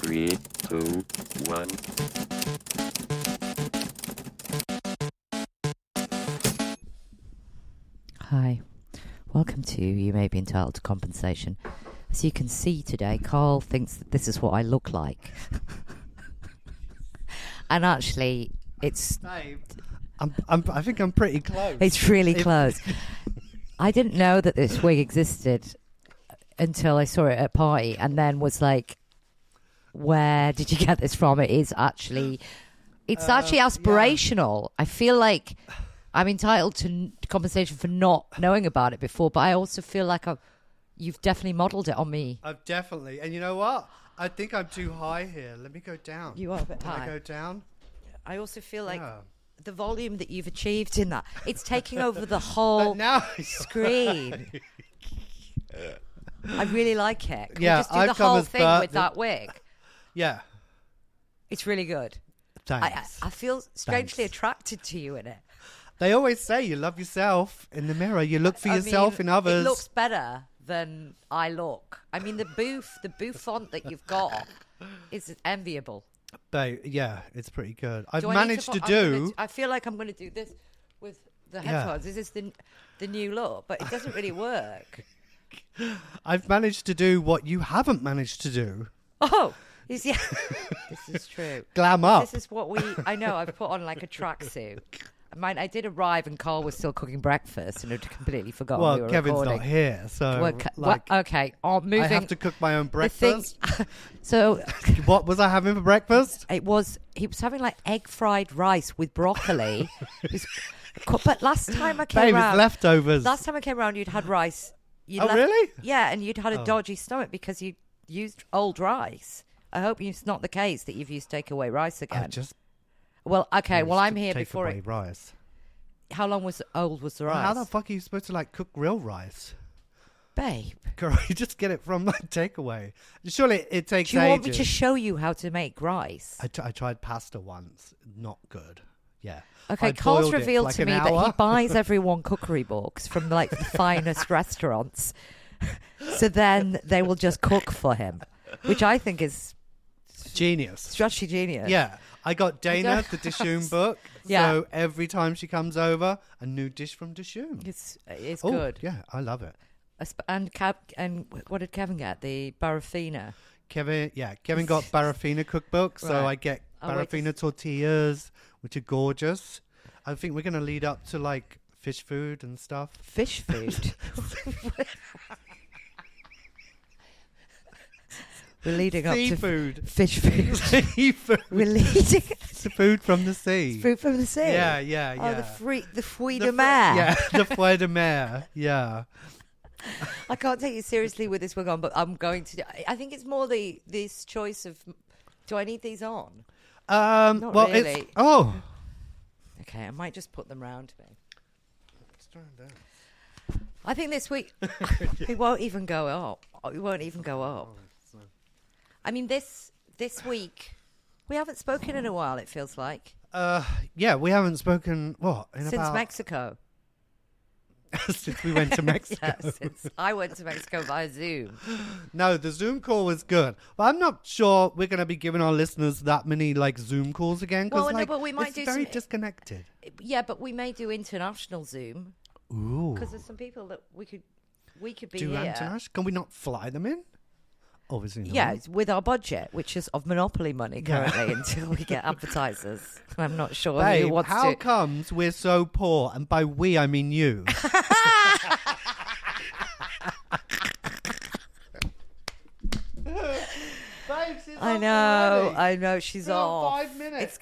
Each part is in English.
3, 2, 1. Hi, welcome to You May Be Entitled to Compensation. As you can see today, Karl thinks that this is what I look like. And actually, it's... Babe, I think I'm pretty close. It's really close. I didn't know that this wig existed until I saw it at a party and then was like, where did you get this from? It's actually aspirational. Yeah. I feel like I'm entitled to compensation for not knowing about it before, but I also feel like you've definitely modelled it on me. I've definitely. And you know what? I think I'm too high here. Let me go down. You are a bit Can high. I go down? I also feel like the volume that you've achieved in that, it's taking over the whole screen. I really like it. Can we just do the whole thing with that wig? Yeah. It's really good. Thanks. I feel strangely attracted to you in it. They always say you love yourself in the mirror. You look for yourself in others. It looks better than I look. I mean, the bouffant that you've got is enviable. But yeah, it's pretty good. I've managed to do... I feel like I'm going to do this with the headphones. This is the new look, but it doesn't really work. I've managed to do what you haven't managed to do. Oh, this is true. Glam up. This is what I know, I've put on like a tracksuit. I did arrive and Karl was still cooking breakfast and had completely forgotten we were Kevin's recording. not here, so okay. Moving. I have to cook my own breakfast. So, what was I having for breakfast? he was having like egg fried rice with broccoli. But last time I came round, leftovers. Last time I came round, you'd had rice. Really? Yeah, and you'd had a dodgy stomach because you used old rice. I hope it's not the case that you've used takeaway rice again. I'm here before it. Rice. How long was the rice? How the fuck are you supposed to cook real rice? Babe. Girl, you just get it from takeaway. Surely it takes ages. Do you want me to show you how to make rice? I tried pasta once. Not good. Yeah. Okay, Karl's revealed to me that he buys everyone cookery books from the finest restaurants. So then they will just cook for him, which I think is genius. Strategy genius. Yeah. I got Dana the Dishoom book. Yeah. So every time she comes over, a new dish from Dishoom. It's good. Yeah, I love it. And what did Kevin get? The Barafina. Kevin got Barafina cookbook, so Right. I get Barafina tortillas, which are gorgeous. I think we're going to lead up to fish food and stuff. Fish food? We're leading up to fish food. Seafood. We're leading to food from the sea. Food from the sea. Yeah. Oh, the fruit de mer. Yeah, the fruit de mer. Yeah. I can't take you seriously with this wig on, but I'm going to. I think it's more this choice of. Do I need these on? Not really. Okay, I might just put them round me. Let's try that. I think this week it won't even go up. It won't even go up. I mean, this week we haven't spoken in a while. It feels like. Yeah, we haven't spoken since Mexico. Since we went to Mexico. Yeah, since I went to Mexico via Zoom. No, the Zoom call was good, but I'm not sure we're going to be giving our listeners that many Zoom calls again. Well, no, but we might do very disconnected. Yeah, but we may do international Zoom. Ooh, because there's some people that we could be do here. International? Can we not fly them in? Obviously not. Yeah, it's with our budget, which is of monopoly money currently until we get advertisers. I'm not sure who wants how comes we're so poor? And by we, I mean you. I know, she's off. 5 minutes. It's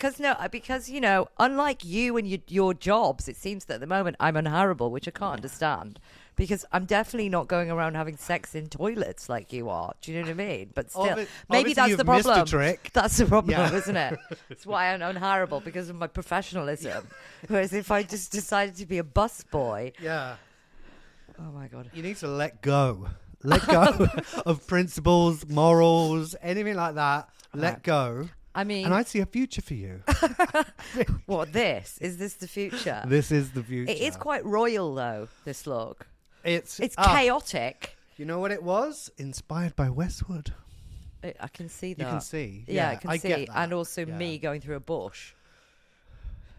because unlike you and your jobs, it seems that at the moment I'm unhireable, which I can't understand. Because I'm definitely not going around having sex in toilets like you are. Do you know what I mean? But still, maybe that's the problem. Missed a trick. That's the problem, isn't it? That's why I'm unhireable, because of my professionalism. Whereas if I just decided to be a busboy... Yeah. Oh, my God. You need to let go. Let go of principles, morals, anything like that. Let go. I mean... And I see a future for you. What, this? Is this the future? This is the future. It is quite royal, though, this look. It's chaotic. You know what it was? Inspired by Westwood. I can see that. You can see. Yeah, I can see. get that. And also Yeah. me going through a bush.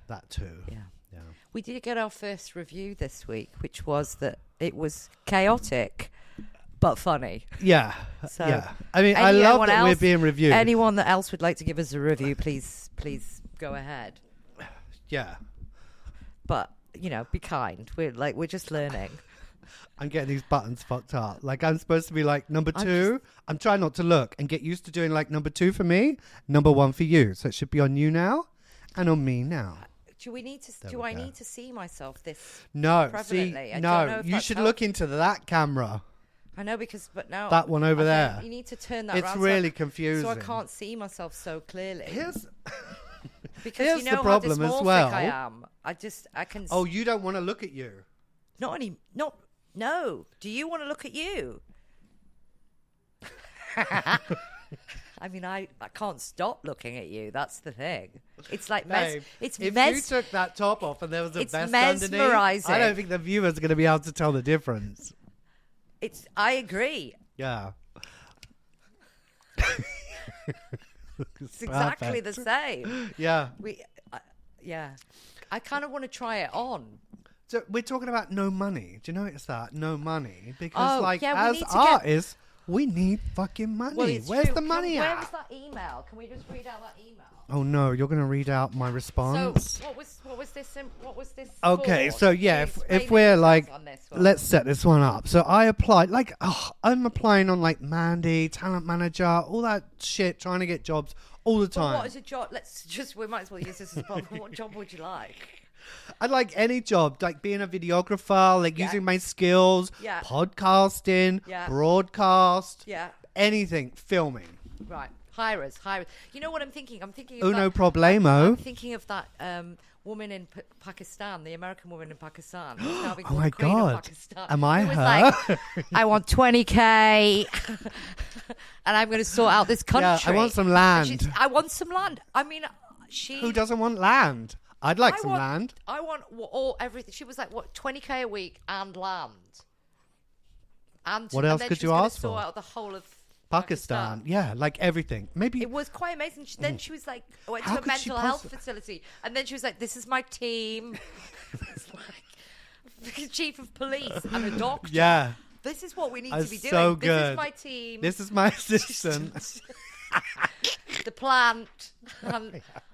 That too. Yeah. Yeah. We did get our first review this week, which was that it was chaotic but funny. Yeah. So, yeah. I mean, I love anyone that we're else- being reviewed. Anyone that else would like to give us a review, please go ahead. Yeah. But be kind. We're just learning. I'm getting these buttons fucked up. Like, I'm supposed to be like number I'm 2. I'm trying not to look and get used to doing like number 2 for me, number 1 for you. So it should be on you now and on me now. Do we need to? There Do we I go. need to see myself this? No, Prevalently. see, I don't no, know if you that's should how- look into that camera. I know but now That one over I there. think you need to turn that It's around. really so confusing. I can't see myself so clearly. Here's Because here's you the know problem how as dysmorphic well. I am. I can. Oh, you don't want to look at you. No. Do you want to look at you? I mean, I can't stop looking at you. That's the thing. It's like Babe, it's if mes- you took that top off and there was a it's vest mesmerising. underneath, I don't think the viewers are going to be able to tell the difference. I agree. Yeah. It's exactly the same. Yeah. Yeah. I kind of want to try it on. So we're talking about no money. Do you notice that? No money. Because, Oh, yeah, we as need to get- artists, we need fucking money. Well, it's Where's true. the money Where at? was that email? Can we just read out that email? Oh, no. You're going to read out my response? So what was this? What was this? Okay, for? so Can yeah, you if explain we're the like, details on this one? let's set this one up. So I applied, I'm applying on like Mandy, Talent Manager, all that shit, trying to get jobs all the But time. what is a job? We might as well use this as a problem. What job would you like? I'd like any job, like being a videographer, like Yeah. using my skills, Yeah. podcasting, Yeah. broadcast, Yeah, anything, filming. right. Hires. You know what I'm thinking? I'm thinking. Of Uno that, problemo. I'm thinking of that woman in Pakistan, the American woman in Pakistan. Who's now been Oh called my Queen of God. Pakistan, Am I who was her? like, I want 20K, and I'm going to sort out this country. Yeah, I want some land. I want some land. I mean, Who doesn't want land? I'd like I some want- land. I want everything. She was like, what, 20K a week and land. And What and else then could she you was gonna ask sort for? out the whole of Pakistan. Yeah, like everything. Maybe. It was quite amazing. Then she was like, I went How to a could she mental health possi- facility. And then she was like, this is my team. It's like, chief of police and a doctor. Yeah. This is what we need That's to be doing. so This is good. my team. This is my assistant. The plant.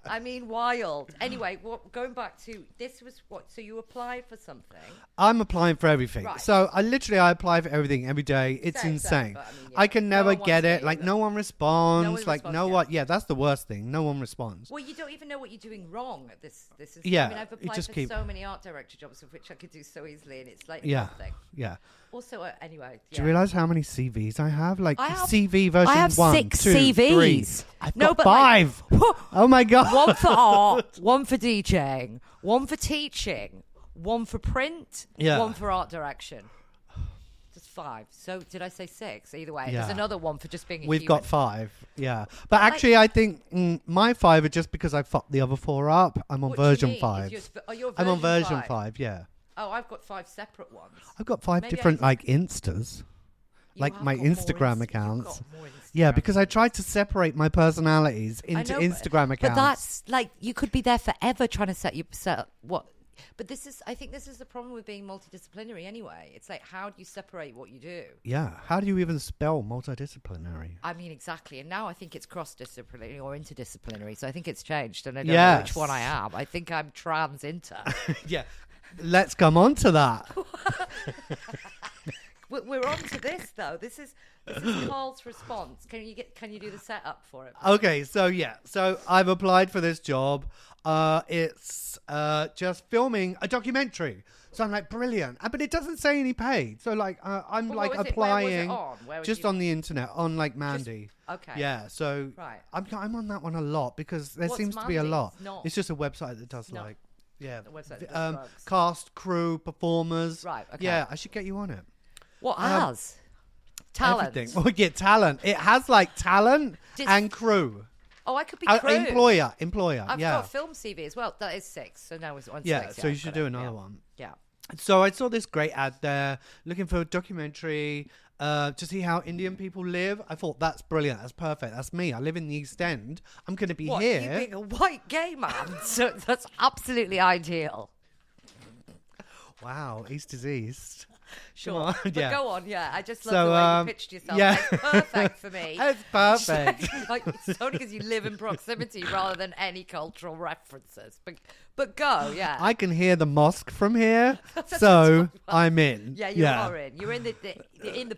I mean, wild. Anyway, going back to this was what? So you applied for something. I'm applying for everything. Right. So I apply for everything every day. It's Same, insane. but I mean, yeah. I can No never one wants get to it. be Like either. no one responds. No one like responds, no yeah. one. Yeah, that's the worst thing. No one responds. Well, you don't even know what you're doing wrong at this. This is. Yeah, I mean, I've you applied just for keep- so many art director jobs, of which I could do so easily, and it's like Yeah. nothing. Yeah. Also, anyway. Do you realize how many CVs I have? Like I have- CV version I have 1, 6 2, 3. CVs. I've No, got but like- 5. Oh my god. One for art, one for DJing, one for teaching, one for print, Yeah. one for art direction. Just 5. So did I say 6? Either way, Yeah. there's another one for just being a We've human. got 5. Yeah. But actually, I think my 5 are just because I fucked the other 4 up. I'm on What do you version mean? 5. You're I'm on version 5. 5. Yeah. Oh, I've got 5 separate ones. I've got 5 Maybe I different just- like Instas. You Like have my got more Instagram you've accounts. got more Yeah, Instagram because I accounts. tried to separate my personalities I into know, Instagram accounts. But that's like you could be there forever trying to set up what. But I think this is the problem with being multidisciplinary anyway. It's like, how do you separate what you do? Yeah. How do you even spell multidisciplinary? I mean, exactly. And now I think it's cross-disciplinary or interdisciplinary. So I think it's changed, and I don't know Yes. which one I am. I think I'm trans-inter. Yeah. Let's come on to that. We're on to this though. This is Carl's response. Can you do the setup for it? Okay, so yeah. So I've applied for this job. It's just filming a documentary. So I'm like, brilliant. But it doesn't say any paid. So like, I'm Well, like what was it? Where was it applying on? Where was just you- on the internet, on like Mandy. Okay. Yeah, so Right. I'm on that one a lot because there What's seems to be a Mandy? lot. It's not- It's just a website that does not like, yeah, a website that does drugs. cast, crew, performers. Right, okay. Yeah, I should get you on it. What has talent? Everything. Well, yeah, talent. It has like talent Dis- and crew. Oh, I could be crew. Employer. I've yeah. got a film CV as well. That is 6. So now it's on Yeah, 6. so you I've should got do it. another Yeah. one. Yeah. So I saw this great ad there, looking for a documentary to see how Indian people live. I thought, that's brilliant. That's perfect. That's me. I live in the East End. I'm going to be What, here. you being a white gay man? So that's absolutely ideal. Wow, East is East. Sure. On, But yeah. go on, yeah. I just love So, the way you pitched yourself. yeah. It's perfect for me. It's perfect. Like, it's only because you live in proximity rather than any cultural references. But go, yeah. I can hear the mosque from here, so I'm in. Yeah, you are in. You're in the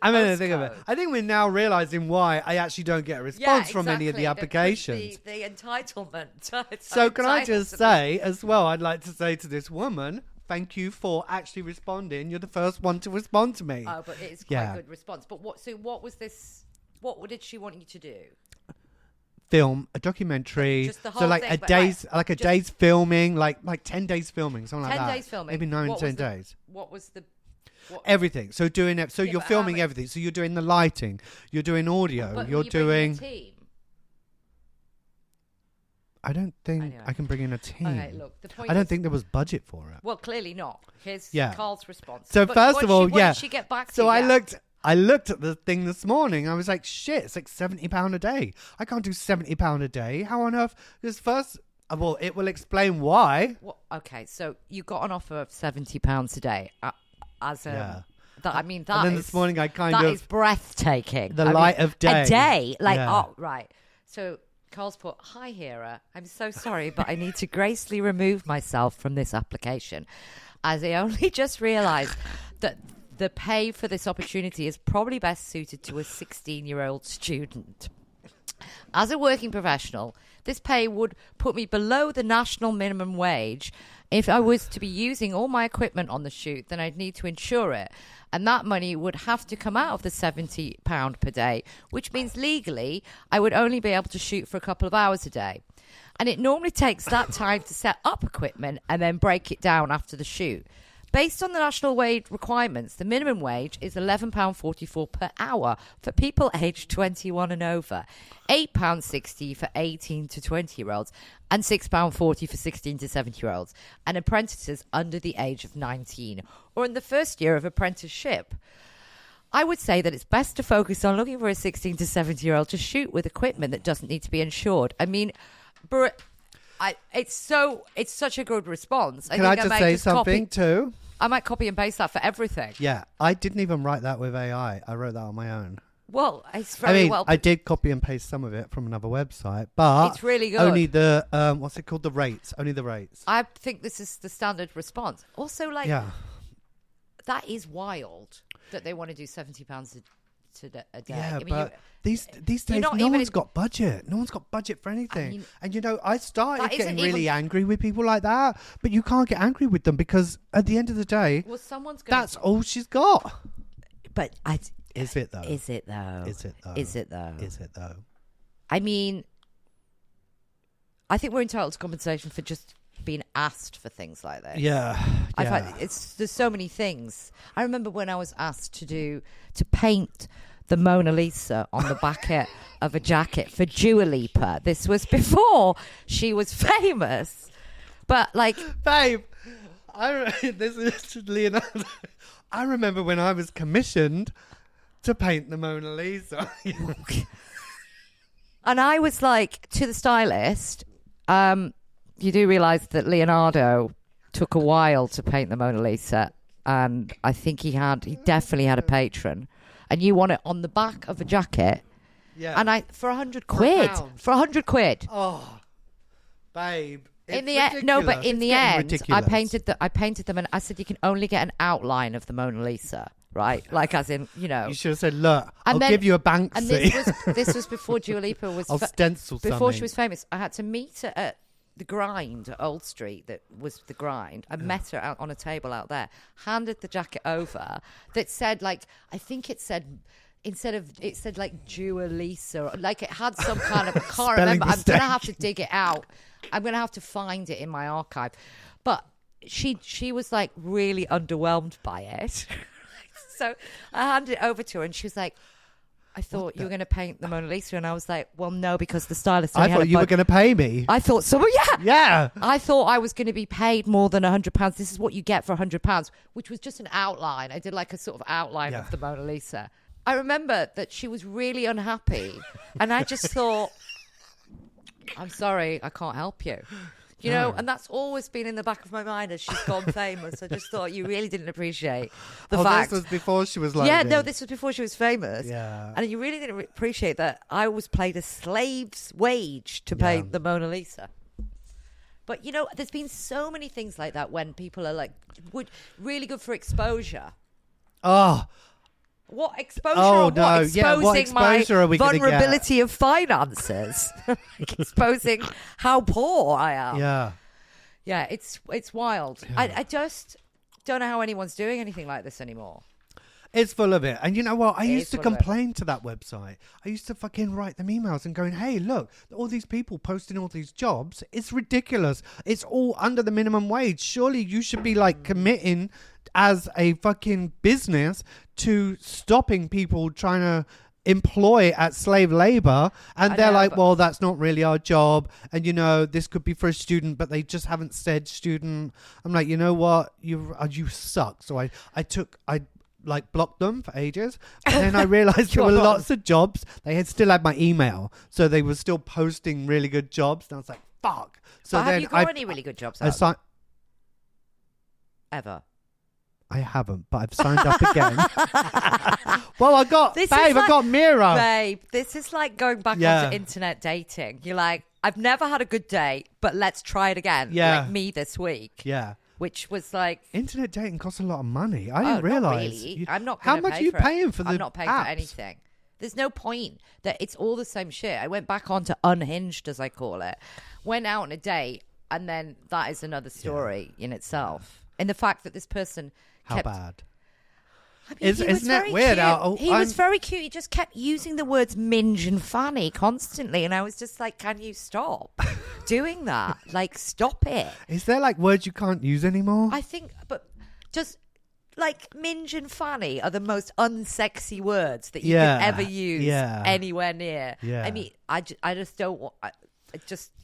I'm in the thing of postcode. it. I think we're now realising why I actually don't get a response from any of the applications. The entitlement. So can I just Entitlement. say as well, I'd like to say to this woman, thank you for actually responding. You're the first one to respond to me. Oh, but it's quite a good response. But what was this? What did she want you to do? Film a documentary, Just the whole so like thing, a but day's like, a just- day's filming, like 10 days filming, something like 10 that. days filming. Maybe 9 What 10 was the- days. What was the? What, Everything. So doing it. So Yeah, you're but how filming many- everything. So you're doing the lighting, you're doing audio, but you're were you bringing a doing. team? I don't think Anyway. I can bring in a team. Okay, look. The point. I don't is, think there was budget for it. Well, clearly not. Here's Yeah. Carl's response. So But first what of all, what did she get back to? So I Yeah. looked at the thing this morning. I was like, shit, it's like £70 a day. I can't do £70 a day. How on earth? Because first of all, it will explain why. Well, okay, so you got an offer of £70 a day as a. Yeah. That, I mean, that And then is- this morning I kind that of is breathtaking. the I mean, light of day. A day, like Yeah. oh right. So Carl's put, "Hi Hera, I'm so sorry, but I need to gracefully remove myself from this application, as I only just realised that the pay for this opportunity is probably best suited to a 16-year-old student. As a working professional, this pay would put me below the national minimum wage. If I was to be using all my equipment on the shoot, then I'd need to insure it. And that money would have to come out of the £70 per day, which means legally I would only be able to shoot for a couple of hours a day. And it normally takes that time to set up equipment and then break it down after the shoot. Based on the national wage requirements, the minimum wage is £11.44 per hour for people aged 21 and over, £8.60 for 18 to 20-year-olds, and £6.40 for 16 to 70-year-olds, and apprentices under the age of 19, or in the first year of apprenticeship. I would say that it's best to focus on looking for a 16 to 70-year-old to shoot with equipment that doesn't need to be insured. I mean, it's such a good response. Can I just might say something too? I might copy and paste that for everything. Yeah, I didn't even write that with AI. I wrote that on my own. Well, it's very well. I did copy and paste some of it from another website, but It's really good. Only the what's it called? The rates. Only the rates. I think this is the standard response. Also, like, Yeah. that is wild that they want to do £70 a day. Yeah, I mean, but these days, not no even one's in- got budget. No one's got budget for anything. mean, And I started that getting isn't really even- angry with people like that, but you can't get angry with them because at the end of the day, well, someone's going. that's all she's got. But Is it though? Is it though? Is it though? Is it though? Is it though? I mean, I think we're entitled to compensation for just being asked for things like this. Yeah. I've yeah. had there's so many things. I remember when I was asked to paint the Mona Lisa on the back of a jacket for Dua Lipa. This was before she was famous, but like, Babe, this is Leonardo. I remember when I was commissioned to paint the Mona Lisa. and I was like to the stylist, you do realise that Leonardo took a while to paint the Mona Lisa, and I think he definitely had a patron, and you want it on the back of a jacket, Yeah. and for £100, for £100. Oh, babe. In the it's end, no, but ridiculous. in It's the getting end, ridiculous. I painted them, and I said you can only get an outline of the Mona Lisa, right? Like, as in, you know. You should have said, "Look, And I'll then- give you a Banksy. And this was before Dua Lipa was I'll stencil before something." she was famous. I had to meet her at the Grind at Old Street. That was the Grind. I met her out on a table out there. Handed the jacket over. That said, like, I think it said. It said like Dua Lisa, or like it had some kind of, I can't Spelling remember. I'm mistake. going to have to dig it out. I'm going to have to find it in my archive. But she was like really underwhelmed by it. So I handed it over to her and she was like, I thought you were going to paint the Mona Lisa, and I was like, well, no, because the stylist. I thought you were going to pay me. I thought so. Yeah. Yeah. I thought I was going to be paid more than £100. This is what you get for £100, which was just an outline. I did like a sort of outline of the Mona Lisa. I remember that she was really unhappy, and I just thought, I'm sorry, I can't help you. You know, and that's always been in the back of my mind as she's gone famous. I just thought you really didn't appreciate the fact. This was before she was like yeah, no, this was before she was famous. Yeah. And you really didn't appreciate that I was paid a slave's wage to paint the Mona Lisa. But, you know, there's been so many things like that when people are like, really good for exposure. Oh, what exposure? Oh, what? no. Exposing What exposure my are we gonna vulnerability of finances. Exposing how poor I am. yeah. Yeah, it's wild. Yeah. I just don't know how anyone's doing anything like this anymore. It's full of it. And you know what? I It used is to full of it. complain to that website. I used to fucking write them emails and going, hey, look, all these people posting all these jobs. It's ridiculous. It's all under the minimum wage. Surely you should be like committing as a fucking business to stopping people trying to employ at slave labor, and they're like, well, that's not really our job, and you know, this could be for a student, but they just haven't said student. I'm like, you know what, you suck. So I like blocked them for ages, and then I realized there were lots of jobs. They had still had my email, so they were still posting really good jobs, and I was like, fuck. So but then have you got any really good jobs out? Ever? I haven't, but I've signed up again. Well, I got, I got Mira. Babe, this is like going back onto internet dating. You're like, I've never had a good day, but let's try it again. Yeah. Like me this week. Yeah. Which was like... Internet dating costs a lot of money. I didn't realise. Not really. I'm not How gonna much are you paying for the I'm not paying apps? for anything. There's no point. That it's all the same shit. I went back onto Unhinged, as I call it. Went out on a date, and then that is another story in itself. And the fact that this person... How bad? I mean, Isn't that weird? He was very cute. He just kept using the words minge and fanny constantly. And I was just like, can you stop doing that? Like, stop it. Is there like words you can't use anymore? I think, but just like minge and fanny are the most unsexy words that you could ever use anywhere near. Yeah. I mean, I just don't want...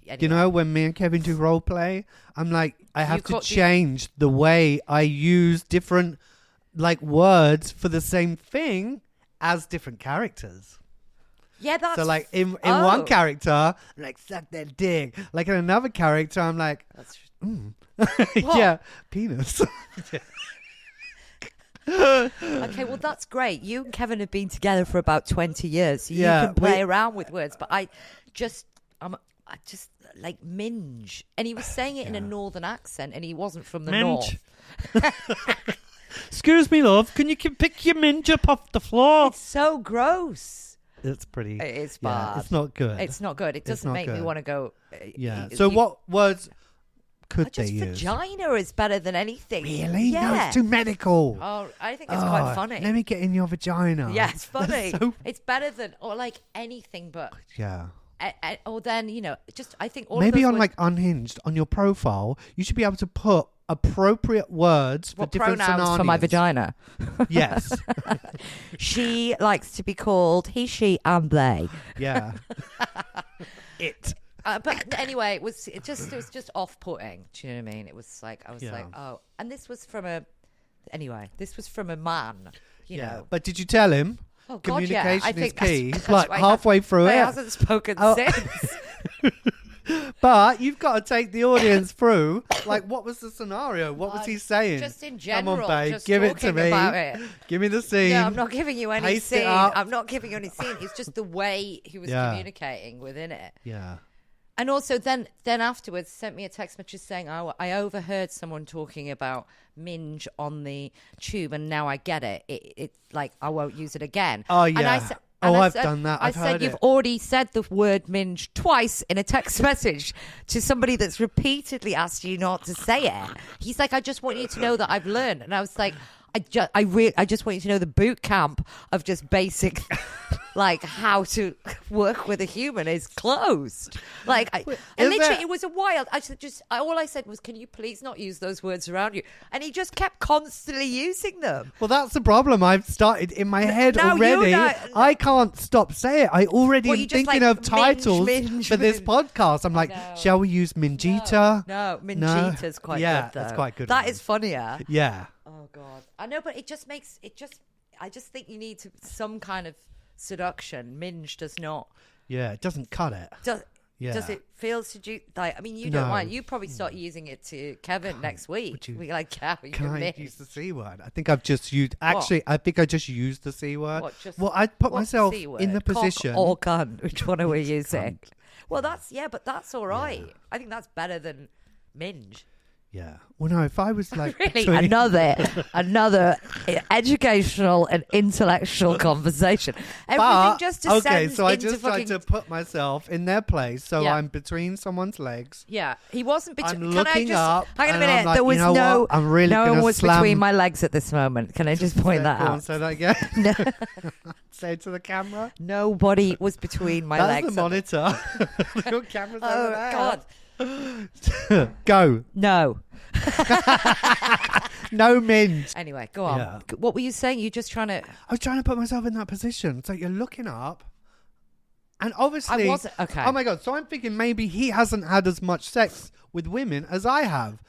Anyway. You know, when me and Kevin do role play, I'm like, I have to change the way I use different like words for the same thing as different characters. Yeah, that's... So like in one character, I'm like, suck that dick. Like in another character, I'm like, yeah, penis. Okay, well, that's great. You and Kevin have been together for about 20 years. So you can play around with words. But I just like minge. And he was saying it in a northern accent, and he wasn't from the north. Excuse me, love. Can you pick your minge up off the floor? It's so gross. It's pretty... It is bad. Yeah, it's not good. It's not good. It doesn't make me want to go... So what words could they use? Vagina is better than anything. Really? Yeah. No, it's too medical. Oh, I think it's quite funny. Let me get in your vagina. Yeah, it's funny. It's better than... Or like anything but... Yeah. Or then, you know, just I think all maybe of those on words, like Unhinged on your profile, you should be able to put appropriate words for different pronouns scenarios. for my vagina. Yes. She likes to be called he, she, and they. Yeah. It. But anyway, it was just off-putting. Do you know what I mean? It was like I was like, oh, and this was from a man. You know. But did you tell him? Oh, God, communication I think is key. that's Like why halfway through he it. hasn't spoken since. But you've got to take the audience through. Like, what was the scenario? What was he saying? Just in general. Come on, babe. Just Give it to me. about it. Give me the scene. No, I'm not giving you any Paste it scene. up. I'm not giving you any scene. It's just the way he was communicating within it. Yeah. And also then afterwards sent me a text message saying, oh, I overheard someone talking about minge on the tube and now I get it. It's like, I won't use it again. Oh, yeah. And I said, I've done that. I said, you've already said the word minge twice in a text message to somebody that's repeatedly asked you not to say it. He's like, I just want you to know that I've learned. And I was like, I just want you to know the boot camp of just basic, like how to work with a human is closed. Like, and literally, it was a wild. All I said was, "Can you please not use those words around you?" And he just kept constantly using them. Well, that's the problem. I've started in my head already. I can't stop saying it. I already am thinking of titles for this podcast. I'm like, shall we use Mingita? No, Mingita's quite good, though. That's quite good. That is funnier. Yeah. Oh God, I know, but I just think you need some kind of seduction. Minge does not. Yeah, it doesn't cut it. Does it feel like? I mean, you don't mind. You probably start using it to Kevin next week. We're like, can I use the C word? I think I've just used. Actually, I think I just used the C word. Well, I put myself in the position. Cock or cunt? Which one are we using? Well, but that's all right. Yeah. I think that's better than minge. Yeah. Well, no, if I was like... Really? Another educational and intellectual conversation. Everything just descends okay, so I into just tried to put myself in their place, so I'm between someone's legs. Yeah. He wasn't between... I'm looking up. Hang on a minute. Like, there was no one was between my legs at this moment. Can I just point that out? Say that again. No. Say it to the camera. Nobody was between my legs. That's the monitor. Your camera's over there. God. Go. No. No minge. Anyway, go on. Yeah. What were you saying? You're just trying to... I was trying to put myself in that position. So you're looking up, and obviously... I wasn't... Okay. Oh my God. So I'm thinking maybe he hasn't had as much sex with women as I have.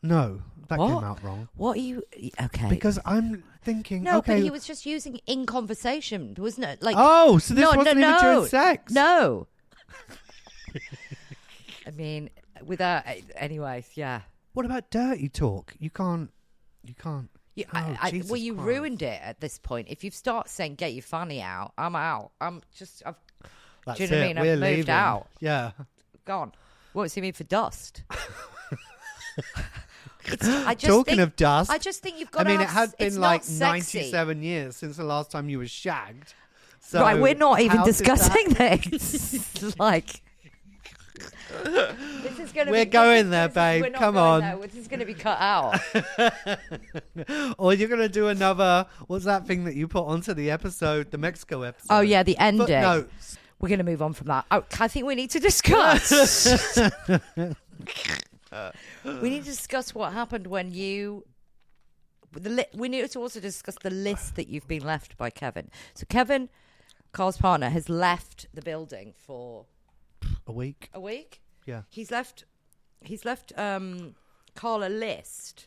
No, that came out wrong. What are you... Okay. Because I'm thinking... No, okay, but he was just using in conversation, wasn't it? Like... Oh, so this wasn't even during sex? No. I mean, without... Anyways, yeah. What about dirty talk? You can't... Well, you ruined it at this point. If you start saying, get your fanny out, I'm out. Do you know what I mean? I've moved out. Yeah. Gone. Won't see me for dust. Talking of dust. I just think you've got I mean, it has been like 97 years since the last time you were shagged. So right, we're not even discussing this. Like... This is We're going there, babe. Come on. This is going to be cut out. Or you're going to do another... What's that thing that you put onto the epised, the Mexico episode? Oh, yeah, the ending. Footnotes. We're going to move on from that. I think we need to discuss... we need to discuss what happened when you... We need to also discuss the list that you've been left by Kevin. So Kevin, Carl's partner, has left the building for... A week? Yeah. He's left Carl a list.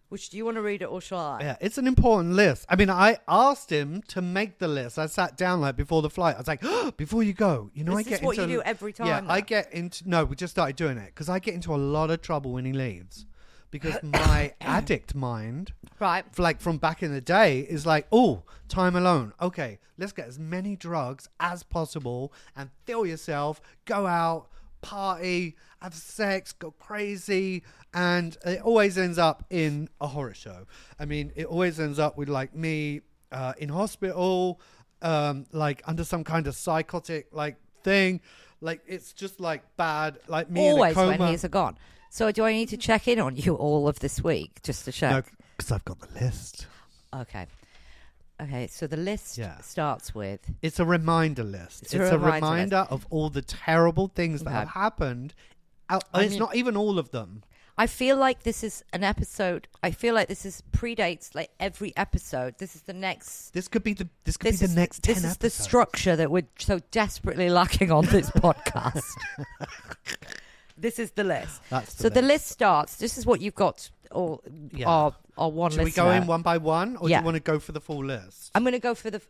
Which, do you want to read it or shall I? Yeah, it's an important list. I mean, I asked him to make the list. I sat down like before the flight. I was like, before you go, you know, this is what you do every time. Yeah, I get into... No, we just started doing it because I get into a lot of trouble when he leaves. Because my addict mind, right, like from back in the day, is like, oh, time alone. Okay, let's get as many drugs as possible and feel yourself, go out, party, have sex, go crazy. And it always ends up in a horror show. I mean, it always ends up with like me in hospital, like under some kind of psychotic like thing. Like it's just like bad, like me always in a coma. When he's gone. So do I need to check in on you all of this week just to check? No, because I've got the list. Okay. So the list starts with... It's a reminder list. It's a reminder of all the terrible things that have happened. It's not even all of them. I feel like this is an episode. I feel like this is predates like every episode. This is the next... This could be the next 10 episodes. This is the structure that we're so desperately lacking on this podcast. This is the list. The list starts. This is what you've got. Our one. Should we go in one by one, or do you want to go for the full list? I'm going to go for the.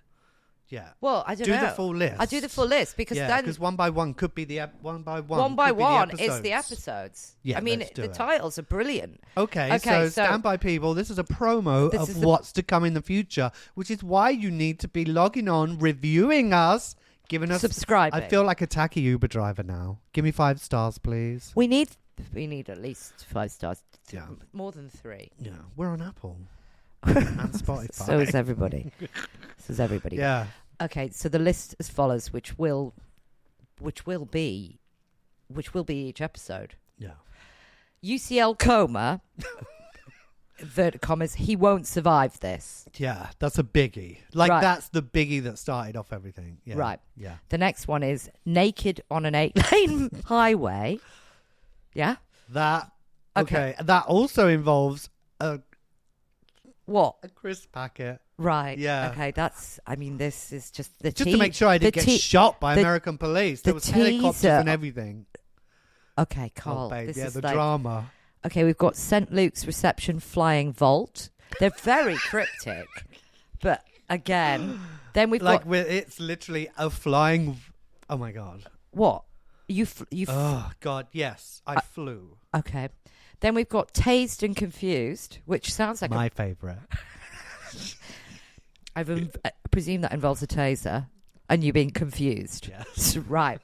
Yeah. Well, I don't know. Do the full list. I do the full list because then because one by one could be the one by one. One by one is the episodes. Yeah, I mean the titles are brilliant. Okay, so stand by, people. This is a promo of what's to come in the future, which is why you need to be logging on, reviewing us. Giving us subscribing. I feel like a tacky Uber driver now. Give me 5 stars, please. We need at least 5 stars. Yeah, more than 3. Yeah, we're on Apple and Spotify. So is everybody. Yeah. Okay, so the list as follows, which will be each episode. Yeah. UCL coma. inverted commas, he won't survive this. Yeah, that's a biggie. Like, Right. that's the biggie that started off everything. Yeah. Right. Yeah. The next one is naked on an 8-lane highway. Yeah? That, Okay. okay. That also involves a What? crisp packet. Right. Yeah. Okay, this is just the Just to make sure I didn't get shot by American police. There was helicopters teaser. and everything. Okay, Oh, Carl. babe. This Yeah, is the like, drama. Okay, we've got St. Luke's Reception Flying Vault. They're very cryptic. But again, then we've Like, got... it's literally a flying... Oh, my God. What? Oh, God, yes. I flew. Okay. Then we've got Tased and Confused, which sounds like My favourite. I presume that involves a taser and you being confused. Yes. Right.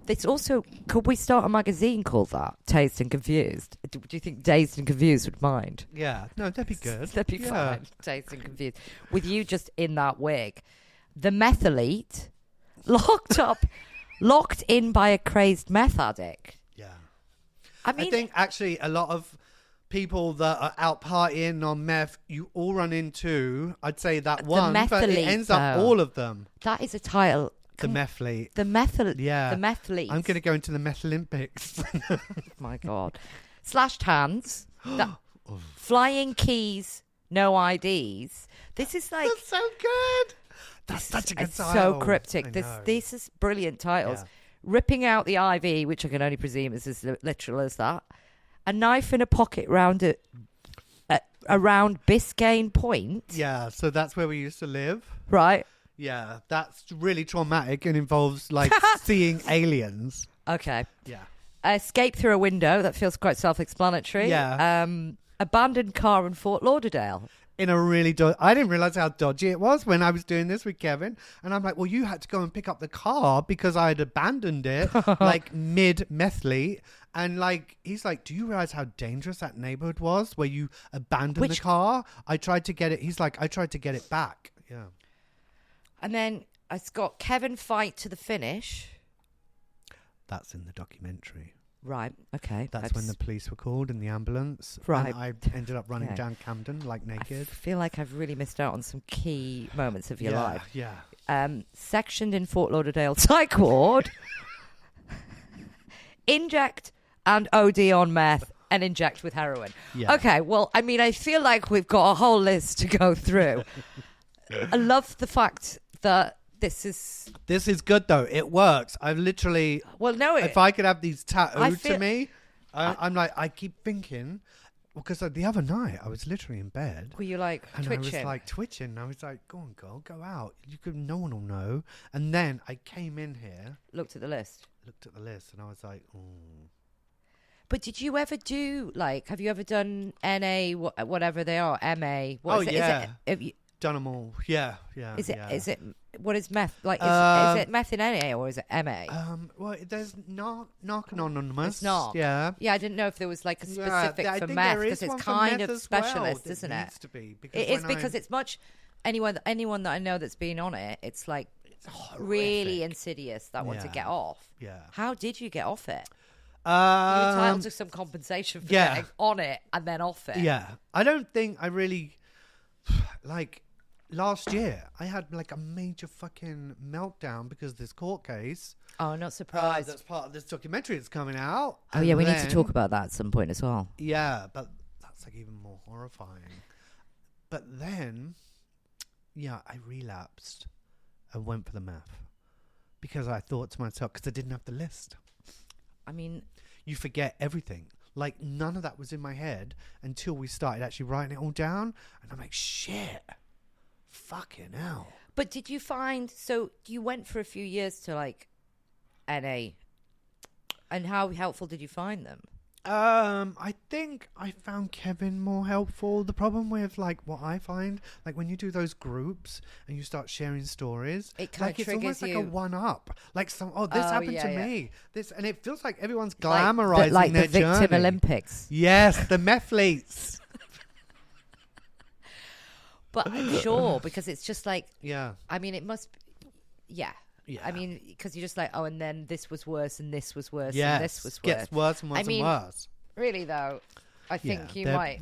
It's also, could we start a magazine called that? Tased and Confused. Do you think Dazed and Confused would mind? Yeah. No, that'd be good. That'd be Yeah. fine. Dazed and Confused. With you just in that wig. The Methelete, locked in by a crazed meth addict. Yeah. I mean, I think actually a lot of people that are out partying on meth, you all run into, I'd say that one, but it Methelete, ends up though. all of them. that is a title. The Methelete. The Methelete. Yeah. The Methelete. I'm going to go into the Metholympics. My God. Slashed hands. Flying keys. No IDs. This is like... That's so good. That's such a good It's title. so cryptic. I This know. This is brilliant titles. Yeah. Ripping out the IV, which I can only presume is as literal as that. A knife in a pocket around Biscayne Point. Yeah, so that's where we used to live. Right. Yeah, that's really traumatic and involves like seeing aliens. Okay. Yeah. Escape through a window. That feels quite self-explanatory. Yeah. Abandoned car in Fort Lauderdale. In a really I didn't realize how dodgy it was when I was doing this with Kevin, and I'm like, well, you had to go and pick up the car because I had abandoned it like mid Methelete, and like he's like, do you realize how dangerous that neighborhood was where you abandoned the car? I tried to get it. He's like, I tried to get it back. Yeah. And then it's got Kevin fight to the finish. That's in the documentary. Right. Okay. That's when the police were called in the ambulance. Right. And I ended up running Okay. down Camden like I naked. feel like I've really missed out on some key moments of your yeah, life. Yeah. Sectioned in Fort Lauderdale psych ward. Inject and OD on meth and inject with heroin. Yeah. Okay, well, I mean, I feel like we've got a whole list to go through. I love the fact that this is good though. It works. I've literally. well, no, If I could have these tattooed feel- to me, I'm like, I keep thinking, because the other night I was literally in bed. were you like And twitching? I was like twitching. I was like, go on, girl, go out. No one will know. And then I came in here, Looked at the list. looked at the list, and I was like, oh. But did you ever do have you ever done NA whatever they are, MA? What Oh, is it? yeah. Is it, have you, Done them all. Yeah, yeah. is it yeah. is it what is meth like? Is it meth in NA or is it MA? Well, there's Narc Anonymous. It's not. Yeah. Yeah, I didn't know if there was like a Yeah, specific I for think meth there is because it's one for kind meth of as well. specialist, It isn't it? needs to be, because It is when because it's much anyone that I know that's been on it. It's like horrific. really insidious that one to Yeah. get off. Yeah. How did you get off it? You're entitled Um, to some compensation for yeah. getting on it and then off it. yeah. I don't think I really like. Last year, I had like a major fucking meltdown because of this court case. Oh, not surprised. That's part of this documentary that's coming out. Oh yeah, And we need to then- talk about that at some point as well. Yeah, but that's like even more horrifying. But then, yeah, I relapsed and went for the meth because I thought to myself, because I didn't have the list. I mean, You forget everything. Like none of that was in my head until we started actually writing it all down, and I'm like, shit, fucking hell. but did you find so you went for a few years to like NA, and how helpful did you find them? I think I found Kevin more helpful. The problem with like what I find, like when you do those groups and you start sharing stories, It kinda like it's triggers almost like a you. one-up. Like this Oh, happened yeah, to yeah. me. This, and it feels like everyone's Like glamorizing like their the victim journey. Olympics. Yes, the Methletes. But I'm sure because it's just like Yeah, I mean it must. Yeah. yeah. I mean, because you're just like, oh, and then this was worse, and this was worse, yes, and this was worse. gets worse and worse I mean, and worse. Really, though, I think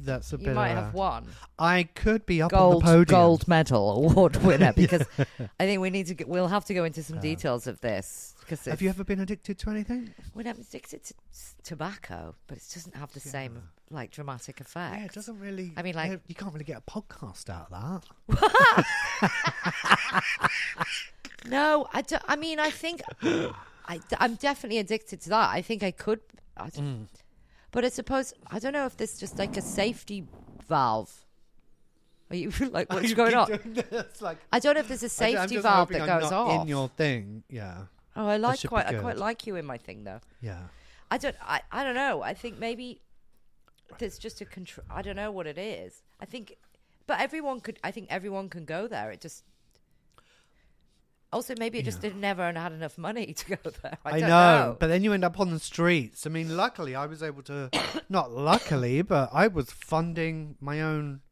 That's a bit. you might have won I could be up on the podium. gold medal award winner because I think we need to. We'll have to go into some details of this. Because Have you ever been addicted to anything? When I'm addicted to tobacco, but it doesn't have the same like dramatic effect. Yeah, it doesn't really. I mean, like you can't really get a podcast out of that. No, I don't. I mean, I think I'm definitely addicted to that. I think I could, but I suppose I don't know if there's just like a safety valve. Are you like what's going on? Like, I don't know if there's a safety I'm valve that I'm goes not off in your thing. Yeah. Oh, I should be quite good. like you in my thing though. Yeah. I don't know. I think maybe there's just a control. I don't know what it is. I think, but everyone could. I think everyone can go there. It just. Also, maybe it just never had enough money to go there. I don't know. But then you end up on the streets. I mean, luckily, I was able to, not luckily, but I was funding my own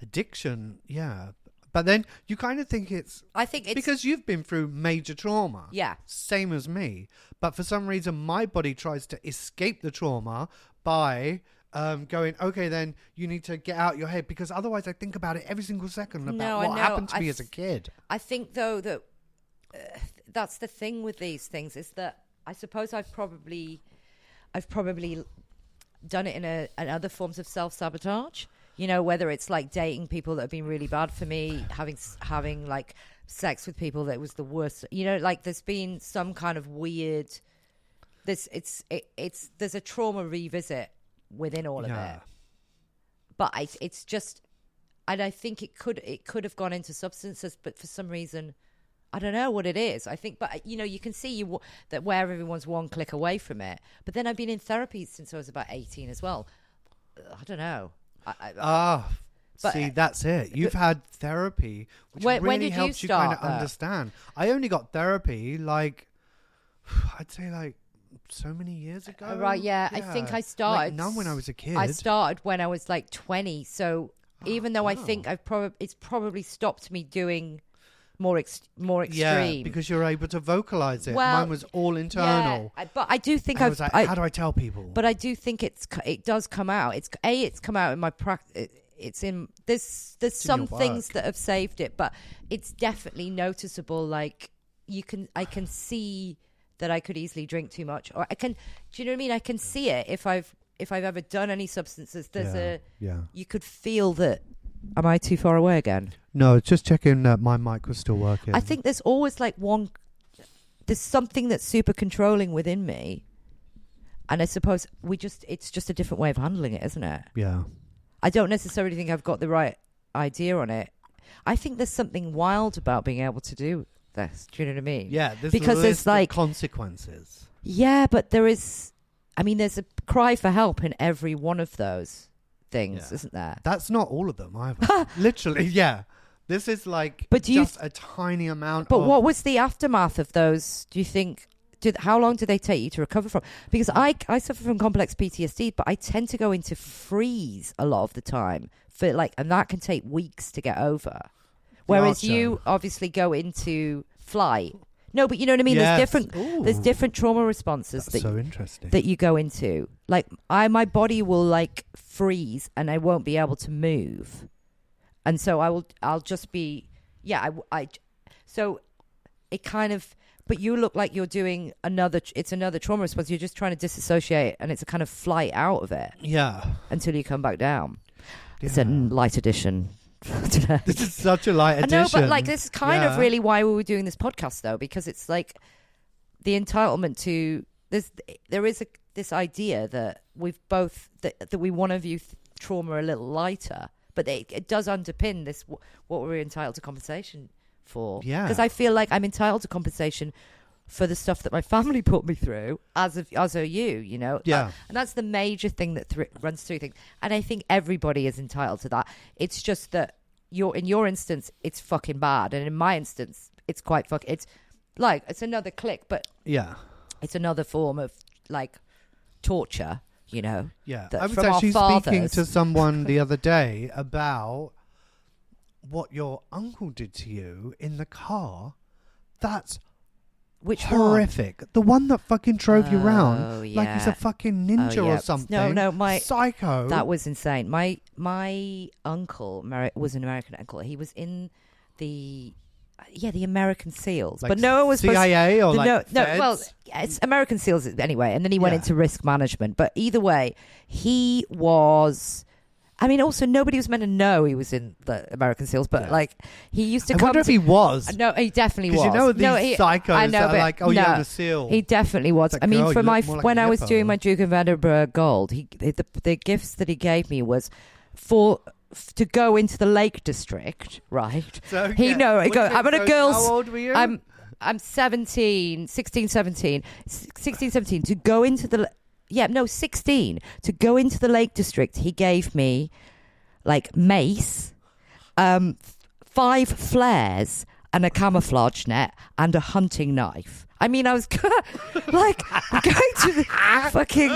addiction. Yeah. But then you kind of think I think it's because you've been through major trauma. Yeah. Same as me. But for some reason, my body tries to escape the trauma by going, okay, then you need to get out your head. Because otherwise, I think about it every single second about what happened to me as a kid. I think, though, that that's the thing with these things is that I suppose I've probably done it in other forms of self-sabotage. You know, whether it's like dating people that have been really bad for me, having like sex with people that was the worst. You know, like there's been some kind of weird. There's a trauma revisit within all of it. But it's just, and I think it could have gone into substances, but for some reason, I don't know what it is. I think, but you know, you can see that where everyone's one click away from it. But then I've been in therapy since I was about 18 as well. I don't know. See, that's it. You've had therapy, which really helps you kind of understand. I only got therapy like, I'd say like so many years ago. Right, yeah. I think I started. Like none when I was a kid. I started when I was like 20. So even though I think it's probably stopped me doing more extreme. Yeah, because you're able to vocalize it. Well, mine was all internal. Yeah, but I do think I was like, how do I tell people? But I do think it does come out. It's come out in my practice. It's in there's some things that have saved it, but it's definitely noticeable. Like I can see that I could easily drink too much, or I can. Do you know what I mean? I can see it if I've ever done any substances. There's you could feel that. Am I too far away again? No, just checking that my mic was still working. I think there's always like there's something that's super controlling within me. And I suppose it's just a different way of handling it, isn't it? Yeah. I don't necessarily think I've got the right idea on it. I think there's something wild about being able to do this. Do you know what I mean? Yeah, because there's like consequences. Yeah, but there's a cry for help in every one of those things, isn't there? That's not all of them either. Literally, yeah. This is like a tiny amount. But what was the aftermath of those? Do you think? How long do they take you to recover from? Because I suffer from complex PTSD, but I tend to go into freeze a lot of the time and that can take weeks to get over. Whereas you obviously go into flight. No, but you know what I mean. Yes. There's different trauma responses so interesting. that you go into. Like my body will like freeze and I won't be able to move, and so I'll just be so it kind of. But you look like you're doing another trauma response. You're just trying to disassociate, and it's a kind of flight out of it. Yeah. Until you come back down. Yeah. It's a light edition. Today. This is such a light edition. I know, but like this is kind of really why we were doing this podcast, though, because it's like the entitlement to there is this idea that we've both that we want to view trauma a little lighter, but it does underpin this what we're entitled to compensation for. Yeah, because I feel like I'm entitled to compensation for the stuff that my family put me through, as are you, you know? Yeah. And that's the major thing that runs through things. And I think everybody is entitled to that. It's just that in your instance, it's fucking bad. And in my instance, it's quite it's like, it's another click, but yeah, it's another form of like torture, you know? Yeah. I was actually speaking to someone the other day about what your uncle did to you in the car. That's Which one? Horrific. The one that fucking drove you around like he's yeah. a fucking ninja Oh, yeah. or something. No, my psycho. That was insane. My uncle was an American uncle. He was in the American SEALs, Like but no one was CIA or like no. feds? Well, yeah, it's American SEALs anyway. And then he went Yeah. into risk management. But either way, he was. I mean, also nobody was meant to know he was in the American SEALs, but Yeah. like he used to I come. wonder if he was. No, he definitely was. Because you know these no, psychos I know, that are but like, oh, no, you're the SEAL. He definitely was. It's like, I mean, girl, for you my look more like when a I was hippo. doing my Duke of Edinburgh Gold, the gifts that he gave me was to go into the Lake District, right? So, He yeah. know. What do you I'm mean? at a So girls. How old were you? I'm 16, 17 to go into the 16 to go into the Lake District. He gave me like mace, 5 flares and a camouflage net and a hunting knife. I mean, I was like going to the fucking,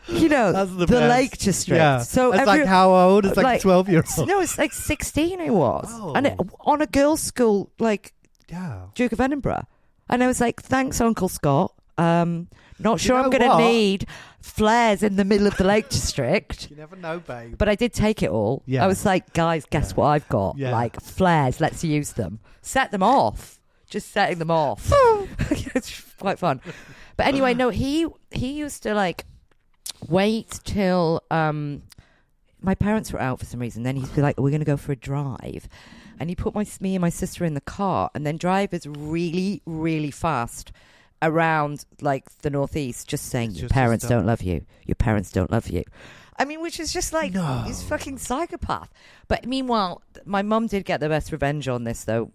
That's the the best. Lake District. Yeah. So it's like how old? It's like like- 12-year-old. No, it's like 16 I was. Oh. And on a girls' school, like Yeah. Duke of Edinburgh. And I was like, thanks, Uncle Scott. Not sure know I'm going to what? need flares in the middle of the Lake District. You never know, babe. But I did take it all. Yeah. I was like, guys, guess Yeah. what I've got? Yeah. Like flares, let's use them. Set them off. Just setting them off. It's quite fun. But anyway, no, he used to like wait till my parents were out for some reason. Then he'd be like, we're going to go for a drive. And he put me and my sister in the car and then drive us really, really fast around like the northeast, just saying, It's your just parents a don't love you. Your parents don't love you. I mean, which is just like, No. he's fucking psychopath. But meanwhile, my mum did get the best revenge on this, though.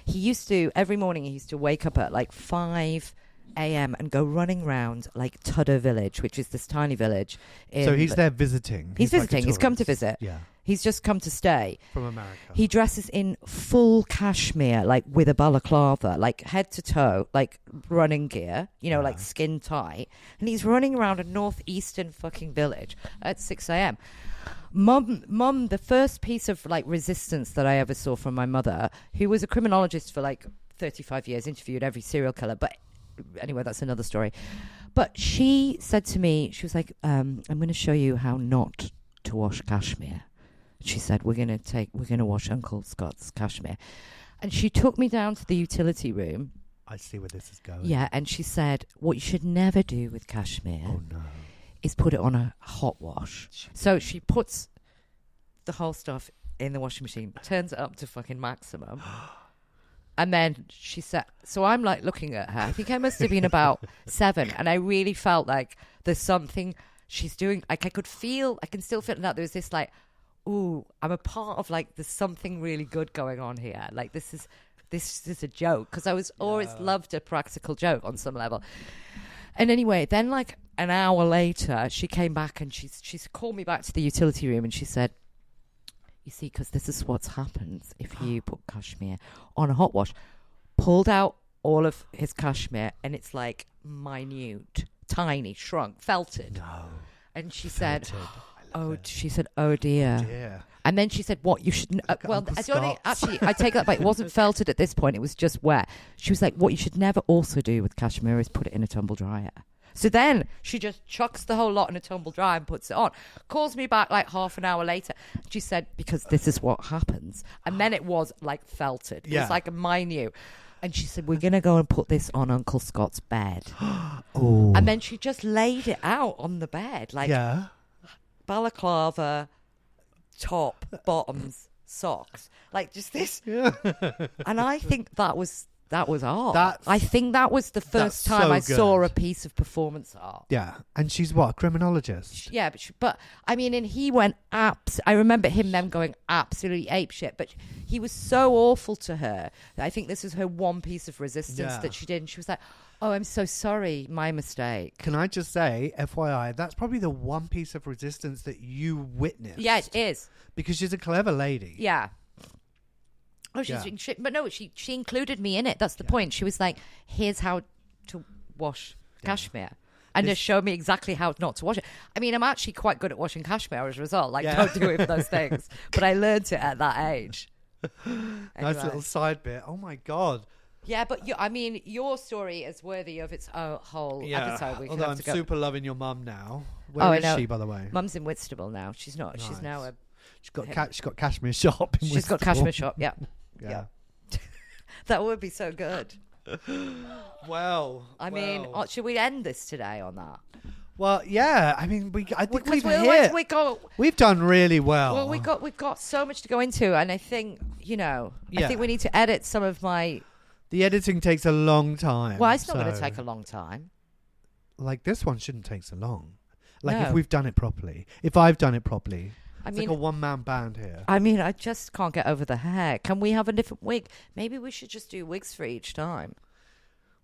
He used to, every morning, he used to wake up at like 5 a.m. and go running round like Tudor Village, which is this tiny village. So he's there visiting. He's like a visiting. He's come to tourist. visit. Yeah. He's just come to stay. From America. He dresses in full cashmere, like with a balaclava, like head to toe, like running gear, like skin tight. And he's running around a northeastern fucking village at 6 a.m. Mum, the first piece of like resistance that I ever saw from my mother, who was a criminologist for like 35 years, interviewed every serial killer. But anyway, that's another story. But she said to me, she was like, I'm going to show you how not to wash cashmere. She said, we're going to wash Uncle Scott's cashmere. And she took me down to the utility room. I see where this is going. Yeah, and she said, what you should never do with cashmere Oh, no. is put it on a hot wash. So she puts the whole stuff in the washing machine, turns it up to fucking maximum. And then she said, so I'm like looking at her. I think I must have been about 7. And I really felt like there's something she's doing. Like I can still feel that there was this like, ooh, I'm a part of like, there's something really good going on here. Like this is a joke. Because I was always loved a practical joke on some level. And anyway, then like an hour later, she came back and she's called me back to the utility room and she said, you see, because this is what happens if you put cashmere on a hot wash. Pulled out all of his cashmere and it's like minute, tiny, shrunk, felted. No. And she said, Felted. oh dear. Yeah. And then she said, what you should... Look at well, Uncle I don't think, Scott's. actually, I take that back. It wasn't felted at this point. It was just wet. She was like, what you should never also do with cashmere is put it in a tumble dryer. So then she just chucks the whole lot in a tumble dryer and puts it on. Calls me back like half an hour later. She said, because this is what happens. And then it was like felted. It Yeah. was like a minute. And she said, we're going to go and put this on Uncle Scott's bed. Oh. And then she just laid it out on the bed. Like yeah. balaclava, top, bottoms, socks. Like just this. Yeah. And I think that was art. That's- I think that was the first that's time so I saw good. a piece of performance art. Yeah. And she's what? A criminologist? Yeah, but I mean, and he went I remember him then going absolutely apeshit, but he was so awful to her that I think this was her one piece of resistance Yeah. that she did. And she was like, oh, I'm so sorry, my mistake. Can I just say, FYI, that's probably the one piece of resistance that you witnessed. Yeah, it is. Because she's a clever lady. Yeah. Oh, Yeah. but no, she included me in it. That's the point. She was like, here's how to wash cashmere. And just showed me exactly how not to wash it. I mean, I'm actually quite good at washing cashmere as a result. Like, Yeah. don't do it for those things. But I learned it at that age. Nice Anyway. little side bit. Oh my God. Yeah, but I mean, your story is worthy of its own whole episode. We Although have I'm to go. super loving your mum now. Oh, Where I is know. she, by the way? Mum's in Whitstable now. She's not. She's now a. She's got cashmere shop. In She's got Whitstable. cashmere shop. Yeah. Yeah. That would be so good. Well, I mean, should we end this today on that? well, yeah. I mean, I think Because we've we've done really well. Well, we've got so much to go into, and I think I think we need to edit some of my. The editing takes a long time. Well, it's not going to take a long time. Like this one shouldn't take so long. Like No. if we've done it properly. If I've done it properly. I It's mean, like a one-man band here. I mean, I just can't get over the hair. Can we have a different wig? Maybe we should just do wigs for each time.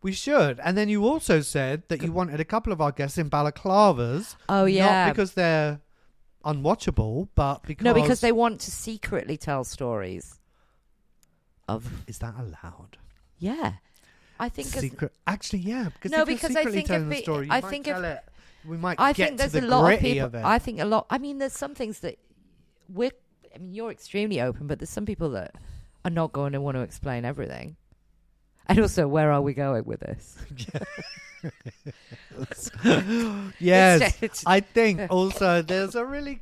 We should. And then you also said that you wanted a couple of our guests in balaclavas. Oh yeah. Not because they're unwatchable, but because... No, because they want to secretly tell stories. Is that allowed? Yeah. I think Secret. Actually, yeah. Because No, if you're because I secretly think telling if the it- story, you I might think if- tell it. We might I get think there's to a the lot of gritty people. of it. I think a lot. I mean, there's some things that you're extremely open, but there's some people that are not going to want to explain everything. And also, where are we going with this? Yes. It's- I think also there's a really...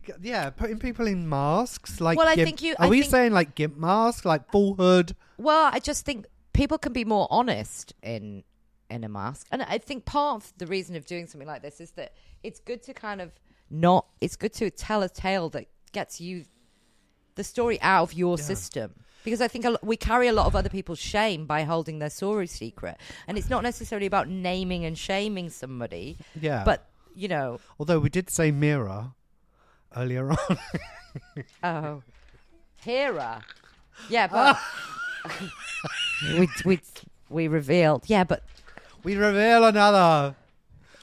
putting people in masks. Like Well, I gimp- think you- Are I we think- saying like gimp mask, like full hood? Well, I just think people can be more honest in a mask, and I think part of the reason of doing something like this is that it's good to kind of not. It's good to tell a tale that gets you the story out of your system. Because I think we carry a lot of other people's shame by holding their story secret. And it's not necessarily about naming and shaming somebody. Yeah. But, Although we did say Mira earlier on. Oh. Hera. Yeah, but... we revealed... Yeah, but... We reveal another.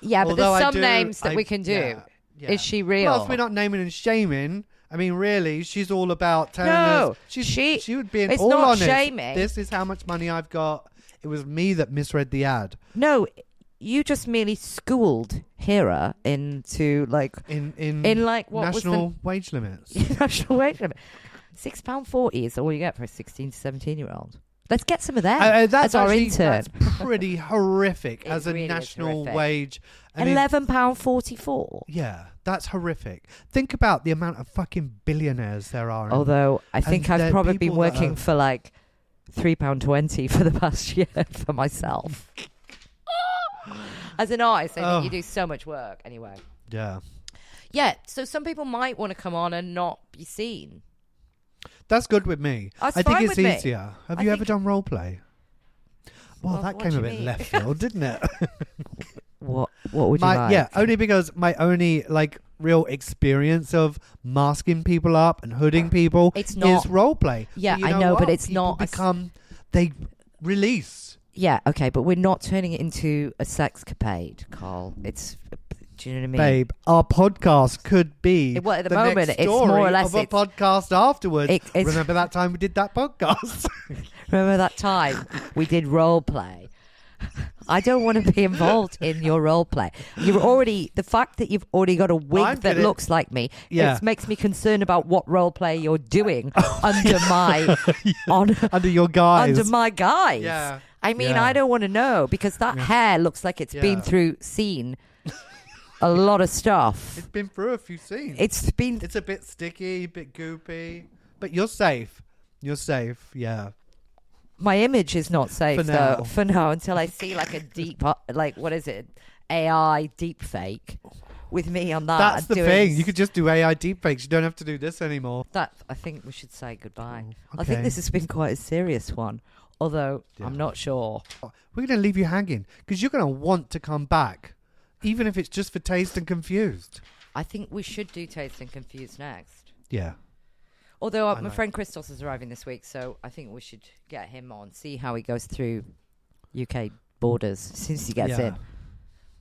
Yeah, but Although there's I some do- names that we can do. Yeah. Is she real? Plus, we're not naming and shaming. I mean, really, she's all about telling No, us. She would be it's all not honest. shaming. This is how much money I've got. It was me that misread the ad. No, you just merely schooled Hera into like In like what national was wage limits. the national wage limit. £6.40 is all you get for a 16 to 17-year-old. Let's get some of that That's as our actually- intern. That's pretty horrific It as a really is national horrific. wage. I mean, £11.44. yeah, that's horrific. Think about the amount of fucking billionaires there are. Although I think and I've probably been people that working are- for like £3.20 for the past year for myself. As an artist, I think you do so much work anyway. Yeah. Yeah, so some people might want to come on and not be seen. That's good with me. That's I think fine it's with me. easier. Have I you ever think- done role play? Well, Well, that what came do a you bit mean? left field, didn't it? What would you like? Yeah, only because my only like real experience of masking people up and hooding people It's not- is role play. Yeah, But you I know, but what? it's People not a s- become they release. Yeah, okay, but we're not turning it into a sexcapade, Carl. It's, do you know what I mean? Babe, our podcast could be Well, at the the moment, next it's story more or less of a it's- podcast afterwards. it's- Remember that time we did that podcast? Remember that time we did role play? I don't want to be involved in your role play. The fact that you've already got a wig I'm that gonna- looks like me, Yeah. it makes me concerned about what role play you're doing under my Under your guise. under my guise. Yeah. I mean, Yeah. I don't want to know because that hair looks like it's been Yeah. seen a lot of stuff. It's been through a few scenes. It's been It's a bit sticky, a bit goopy, but you're safe. You're safe, yeah. my image is not safe For though now. for now until I see like a deep like what is it AI deep fake with me on that. That's the doing thing. You could just do AI deepfakes. You don't have to do this anymore. that. I think we should say goodbye. Oh, I think okay. this has been quite a serious one, although Yeah. I'm not sure. We're going to leave you hanging because you're going to want to come back, even if it's just for Taste and Confused. I think we should do Taste and Confused next. Yeah. Although I my know. friend Christos is arriving this week, so I think we should get him on, see how he goes through UK borders since he gets yeah. in.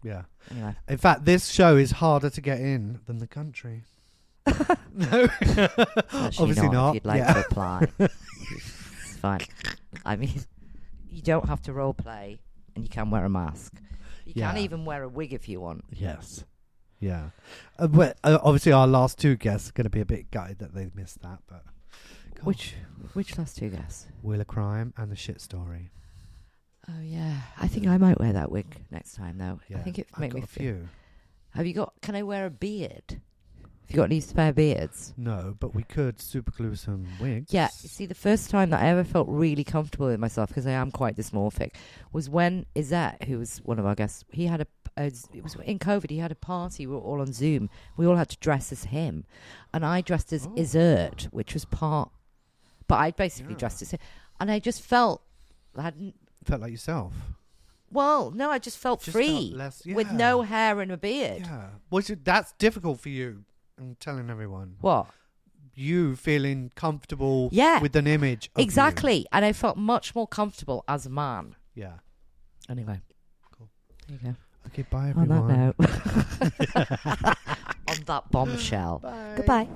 Yeah. Anyway. In fact, this show is harder to get in than the country. No. Actually Obviously not. If you'd like Yeah. to apply, it's fine. I mean, you don't have to role play, and you can wear a mask. You can Yeah. even wear a wig if you want. Yes. Yeah. But, obviously, our last two guests are going to be a bit gutted that they missed that. But God. Which last two guests? Wheel of Crime and the Shit Story. Oh yeah, I think I might wear that wig next time though. Yeah, I think it I've make got me a feel. few. Have you got? Can I wear a beard? Have you got any spare beards? No, but we could super glue some wigs. Yeah, you see, the first time that I ever felt really comfortable with myself, because I am quite dysmorphic, was when Izette, who was one of our guests, he had it was in COVID, he had a party, we were all on Zoom, we all had to dress as him, and I dressed as Izette, which was but I basically dressed as him, and I just felt, Felt like yourself. well, no, I just felt free, felt less, with no hair and a beard. Yeah. That's difficult for you. I'm telling everyone. What? You feeling comfortable Yeah. with an image of Exactly, you. and I felt much more comfortable as a man. Yeah. Anyway. Cool. There you go. Okay, bye On everyone. that note. On that bombshell. Bye. Goodbye.